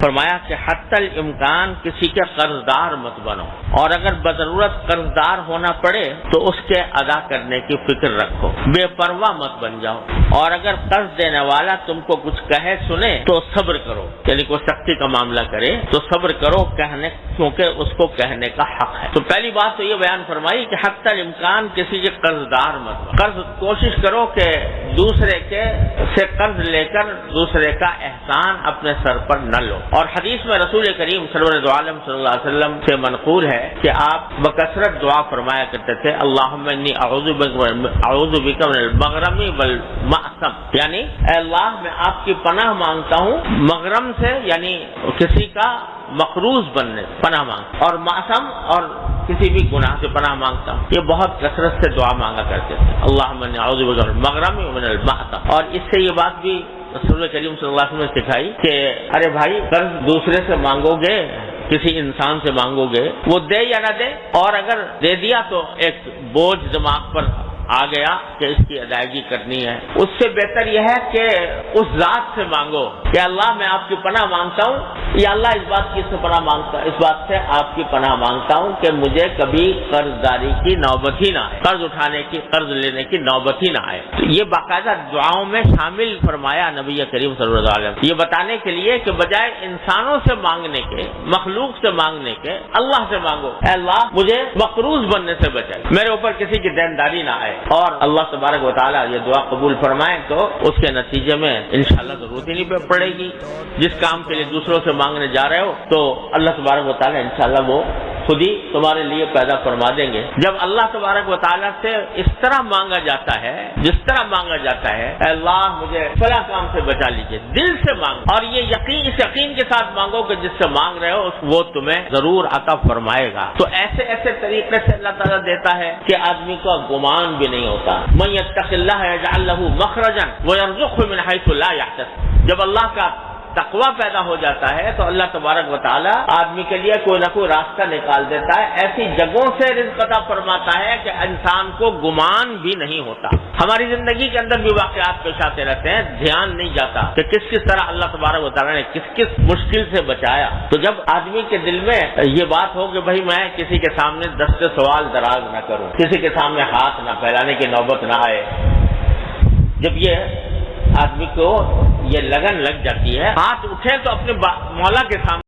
فرمایا کہ حتی الامکان کسی کے قرضدار مت بنو، اور اگر بضرورت قرضدار ہونا پڑے تو اس کے ادا کرنے کی فکر رکھو، بے پرواہ مت بن جاؤ، اور اگر قرض دینے والا تم کو کچھ کہے سنے تو صبر کرو، یعنی کوئی سختی کا معاملہ کرے تو صبر کرو کہنے، کیونکہ اس کو کہنے کا حق ہے۔ تو پہلی بات تو یہ بیان فرمائی کہ حتی الامکان کسی کے قرضدار مت بنو، قرض کوشش کرو کہ دوسرے کے سے قرض لے کر دوسرے کا احسان اپنے سر پر نہ لو۔ اور حدیث میں رسول کریم صلی اللہ علیہ وسلم سے منقول ہے کہ آپ بکثرت دعا فرمایا کرتے تھے، اللہم انی اعوذ بک من المغرم والمأثم، یعنی اے اللہ میں آپ کی پناہ مانگتا ہوں مغرم سے، یعنی کسی کا مقروض بننے سے پناہ مانگتا، اور مأثم اور کسی بھی گناہ سے پناہ مانگتا ہوں۔ یہ بہت کثرت سے دعا مانگا کرتے تھے، اللہم انی اعوذ بک من المغرم ومن المأثم۔ اور اس سے یہ بات بھی رسول کریم صلی اللہ علیہ وسلم نے سکھائی کہ ارے بھائی قرض دوسرے سے مانگو گے، کسی انسان سے مانگو گے، وہ دے یا نہ دے، اور اگر دے دیا تو ایک بوجھ دماغ پر آ گیا کہ اس کی ادائیگی کرنی ہے، اس سے بہتر یہ ہے کہ اس ذات سے مانگو کہ اللہ میں آپ کی پناہ مانگتا ہوں، یا اللہ اس بات کی سے پناہ مانگتا ہوں، اس بات سے آپ کی پناہ مانگتا ہوں کہ مجھے کبھی قرض داری کی نوبت ہی نہ آئے، قرض اٹھانے کی، قرض لینے کی نوبت ہی نہ آئے۔ تو یہ باقاعدہ دعاؤں میں شامل فرمایا نبی کریم صلی اللہ علیہ وسلم، یہ بتانے کے لیے کہ بجائے انسانوں سے مانگنے کے، مخلوق سے مانگنے کے، اللہ سے مانگو، اے اللہ مجھے مقروض بننے سے بچائے، میرے اوپر کسی کی دینداری نہ آئے، اور اللہ تبارک و تعالیٰ یہ دعا قبول فرمائے تو اس کے نتیجے میں انشاءاللہ ضرورت ہی نہیں پڑے گی۔ جس کام کے لیے دوسروں سے مانگنے جا رہے ہو تو اللہ تبارک و تعالیٰ انشاءاللہ وہ خود ہی تمہارے لیے پیدا فرما دیں گے۔ جب اللہ تبارک و تعالیٰ سے اس طرح مانگا جاتا ہے، جس طرح مانگا جاتا ہے، اے اللہ مجھے فلاں کام سے بچا لیجیے، دل سے مانگو، اور یہ اس یقین کے ساتھ مانگو کہ جس سے مانگ رہے ہو وہ تمہیں ضرور عطا فرمائے گا۔ تو ایسے طریقے سے اللہ تعالیٰ دیتا ہے کہ آدمی کو گمان بھی نہیں ہوتا۔ من یتق اللہ یجعل لہ مخرجا ویرزقہ من حیث لا یحتسب، جب اللہ کا تقوی پیدا ہو جاتا ہے تو اللہ تبارک و تعالیٰ آدمی کے لیے کوئی نہ کوئی راستہ نکال دیتا ہے، ایسی جگہوں سے رزق عطا فرماتا ہے کہ انسان کو گمان بھی نہیں ہوتا۔ ہماری زندگی کے اندر بھی واقعات پیش آتے رہتے ہیں، دھیان نہیں جاتا کہ کس طرح اللہ تبارک و تعالیٰ نے کس مشکل سے بچایا۔ تو جب آدمی کے دل میں یہ بات ہو کہ بھائی میں کسی کے سامنے دست سوال دراز نہ کروں، کسی کے سامنے ہاتھ نہ پھیلانے کی نوبت نہ آئے، جب یہ آدمی کو یہ لگن لگ جاتی ہے، ہاتھ اٹھے تو اپنے مولا کے سامنے